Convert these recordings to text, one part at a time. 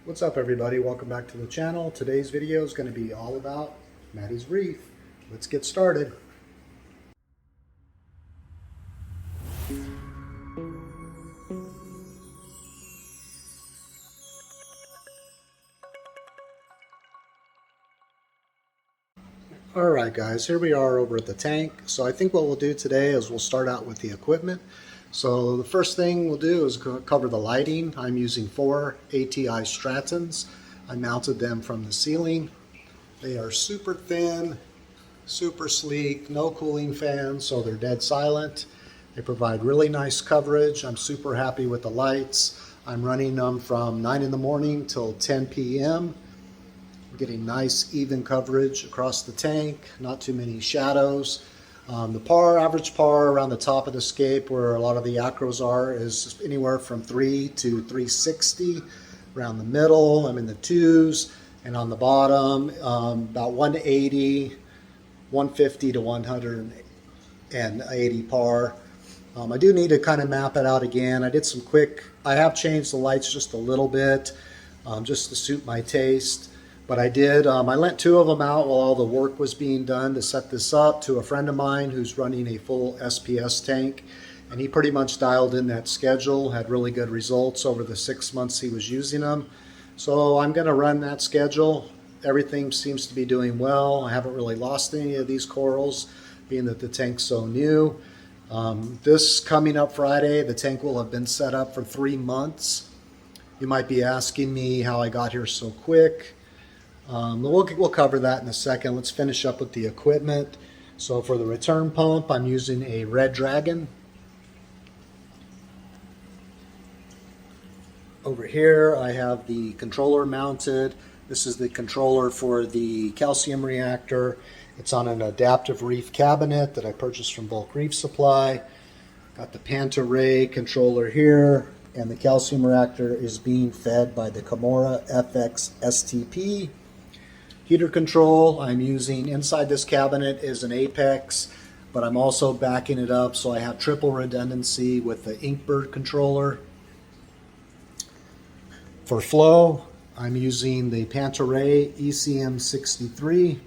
What's up everybody, welcome back to the channel. Today's video is going to be all about Mattie's Reef. Let's get started. Alright guys, here we are over at the tank. So I think what we'll do today is we'll start out with the equipment. So the first thing we'll do is cover the lighting. I'm using 4 ATI Stratons. I mounted them from the ceiling. They are super thin, super sleek, no cooling fans, so they're dead silent. They provide really nice coverage. I'm super happy with the lights. I'm running them from 9 in the morning till 10 p.m. Getting nice even coverage across the tank, not too many shadows. The average par around the top of the scape where a lot of the acros are is anywhere from 3 to 360. Around the middle, I'm in the 2s, and on the bottom, about 180, 150 to 180 par. I do need to kind of map it out again. I have changed the lights just a little bit, just to suit my taste. But I lent 2 of them out while all the work was being done to set this up to a friend of mine who's running a full SPS tank. And he pretty much dialed in that schedule, had really good results over the 6 months he was using them. So I'm going to run that schedule. Everything seems to be doing well. I haven't really lost any of these corals, being that the tank's so new. This coming up Friday, the tank will have been set up for 3 months. You might be asking me how I got here so quick. We'll cover that in a second. Let's finish up with the equipment. So for the return pump, I'm using a Red Dragon. Over here I have the controller mounted. This is the controller for the calcium reactor. It's on an adaptive reef cabinet that I purchased from Bulk Reef Supply. Got the Panta Ray controller here, and the calcium reactor is being fed by the Kimura FX STP. Heater control, I'm using inside this cabinet is an Apex, but I'm also backing it up so I have triple redundancy with the Inkbird controller. For flow, I'm using the Panta Ray ECM63.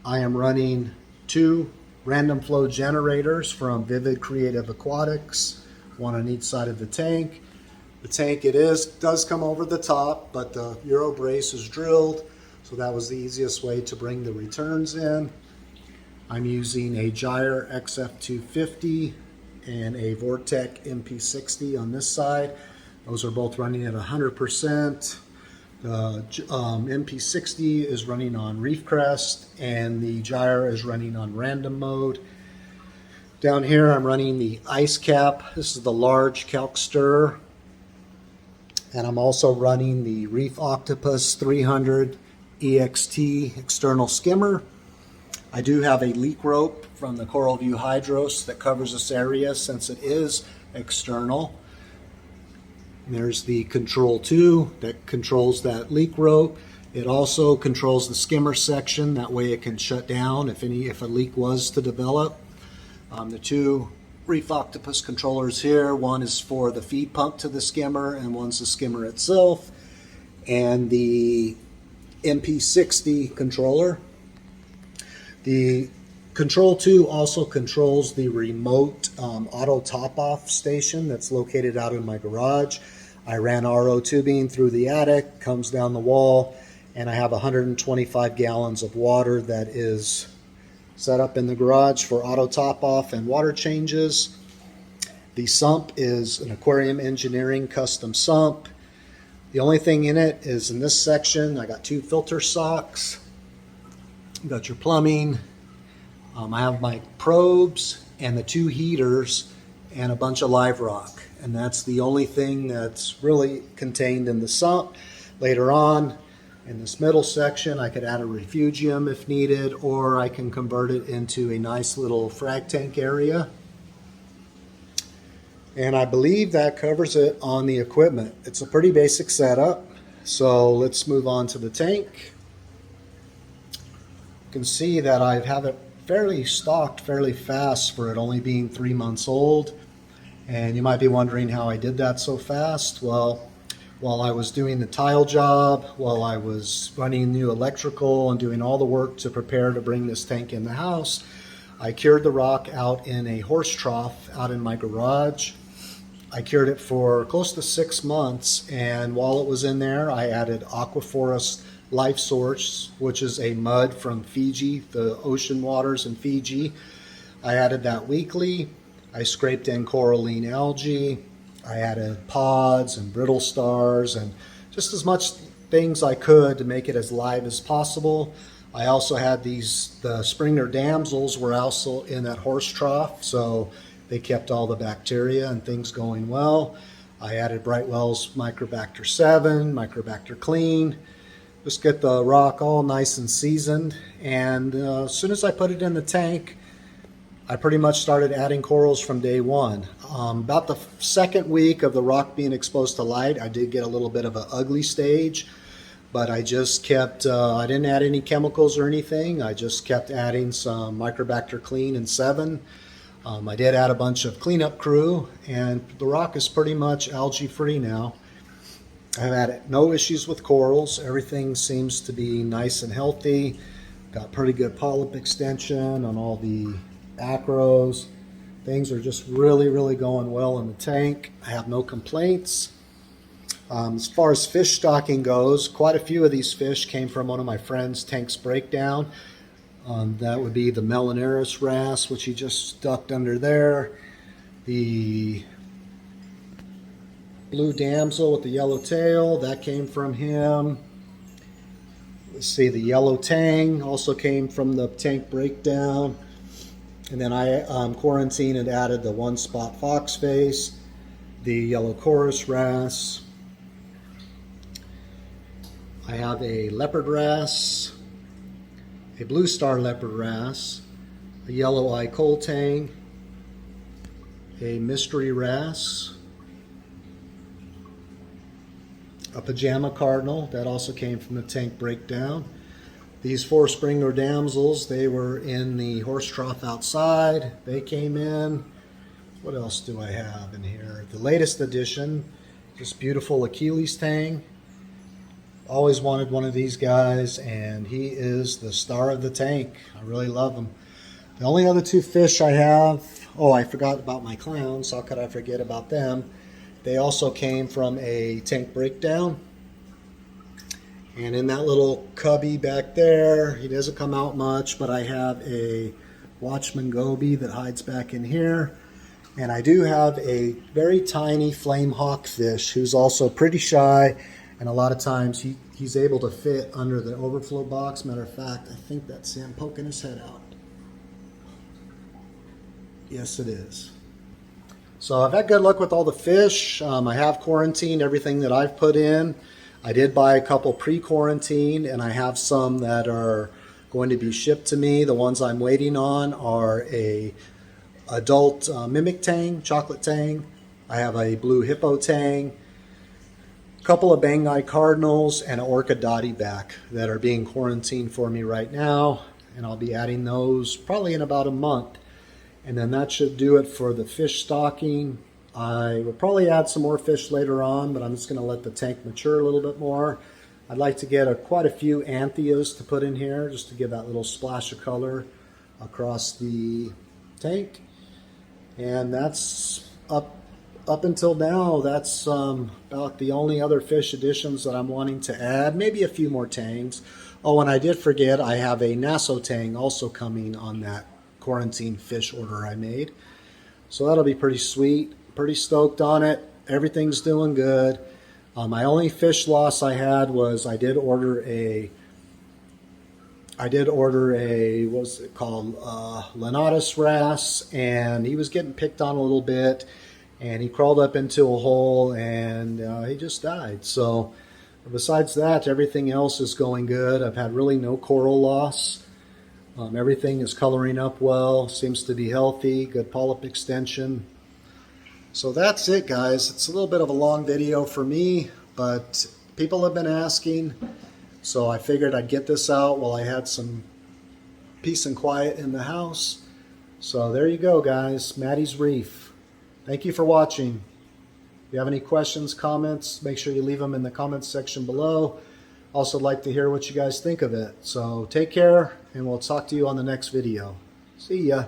I am running 2 random flow generators from Vivid Creative Aquatics, one on each side of the tank. The tank does come over the top, but the Euro brace is drilled, so that was the easiest way to bring the returns in. I'm using a Gyre XF250 and a Vortec MP60 on this side. Those are both running at 100%. The MP60 is running on Reef Crest, and the Gyre is running on random mode. Down here I'm running the Ice Cap. This is the large calc stirrer. And I'm also running the Reef Octopus 300 EXT external skimmer. I do have a leak rope from the Coral View Hydros that covers this area since it is external. And there's the Control 2 that controls that leak rope. It also controls the skimmer section. That way it can shut down if a leak was to develop. The 2 Reef Octopus controllers here. One is for the feed pump to the skimmer, and one's the skimmer itself. And the MP60 controller. The Control 2 also controls the remote auto top-off station that's located out in my garage. I ran RO tubing through the attic, comes down the wall, and I have 125 gallons of water that is set up in the garage for auto top off and water changes. The sump is an Aquarium Engineering custom sump. The only thing in it is in this section, I got 2 filter socks. You got your plumbing. I have my probes and the 2 heaters and a bunch of live rock. And that's the only thing that's really contained in the sump. Later on, in this middle section, I could add a refugium if needed, or I can convert it into a nice little frag tank area. And I believe that covers it on the equipment. It's a pretty basic setup. So let's move on to the tank. You can see that I have it fairly stocked fairly fast for it only being 3 months old. And you might be wondering how I did that so fast. Well, while I was doing the tile job, while I was running new electrical and doing all the work to prepare to bring this tank in the house, I cured the rock out in a horse trough out in my garage. I cured it for close to 6 months, and while it was in there, I added Aquaforest Life Source, which is a mud from Fiji, the ocean waters in Fiji. I added that weekly. I scraped in coralline algae. I added pods and brittle stars and just as much things I could to make it as live as possible. I also had the Springer damsels were also in that horse trough, so they kept all the bacteria and things going well. I added Brightwell's Microbacter 7, Microbacter Clean. Just get the rock all nice and seasoned. And as soon as I put it in the tank, I pretty much started adding corals from day one. About the second week of the rock being exposed to light, I did get a little bit of an ugly stage, but I just kept, I didn't add any chemicals or anything. I just kept adding some Microbacter Clean and 7. I did add a bunch of cleanup crew, and the rock is pretty much algae free now. I've had no issues with corals. Everything seems to be nice and healthy. Got pretty good polyp extension on all the acros. Things are just really going well in the tank. I have no complaints. As far as fish stocking goes, quite a few of these fish came from one of my friend's tanks breakdown. That would be the Melanaris wrasse, which he just stuck under there. The blue damsel with the yellow tail, that came from him. Let's see, the yellow tang also came from the tank breakdown. And then I quarantined and added the one spot foxface, the yellow chorus wrasse. I have a leopard wrasse, a blue star leopard wrasse, a yellow eye coal tang, a mystery wrasse, a pajama cardinal that also came from the tank breakdown. These 4 Springer damsels, they were in the horse trough outside. They came in. What else do I have in here? The latest addition, this beautiful Achilles tang. Always wanted one of these guys, and he is the star of the tank. I really love him. The only other 2 fish I have, oh, I forgot about my clowns. How could I forget about them? They also came from a tank breakdown. And in that little cubby back there, he doesn't come out much, but I have a Watchman goby that hides back in here. And I do have a very tiny flame hawk fish who's also pretty shy, and a lot of times he's able to fit under the overflow box. Matter of fact, I think that's him poking his head out. Yes, it is. So I've had good luck with all the fish. I have quarantined everything that I've put in. I did buy a couple pre-quarantined, and I have some that are going to be shipped to me. The ones I'm waiting on are a adult mimic tang, chocolate tang. I have a blue hippo tang, a couple of Bangai cardinals, and an orca dotty back that are being quarantined for me right now. And I'll be adding those probably in about a month. And then that should do it for the fish stocking. I will probably add some more fish later on, but I'm just going to let the tank mature a little bit more. I'd like to get quite a few anthias to put in here just to give that little splash of color across the tank. And that's up until now, that's about the only other fish additions that I'm wanting to add. Maybe a few more tangs. Oh, and I did forget, I have a Nassau tang also coming on that quarantine fish order I made. So that'll be pretty sweet. Pretty stoked on it. Everything's doing good. My only fish loss I had was I did order a what's it called, Lenatus wrasse, and he was getting picked on a little bit, and he crawled up into a hole, and he just died. So besides that, everything else is going good. I've had really no coral loss. Everything is coloring up well, seems to be healthy, good polyp extension. So that's it, guys. It's a little bit of a long video for me, but people have been asking, so I figured I'd get this out while I had some peace and quiet in the house. So there you go, guys. Mattie's Reef. Thank you for watching. If you have any questions, comments, make sure you leave them in the comments section below. Also like to hear what you guys think of it. So take care, and we'll talk to you on the next video. See ya.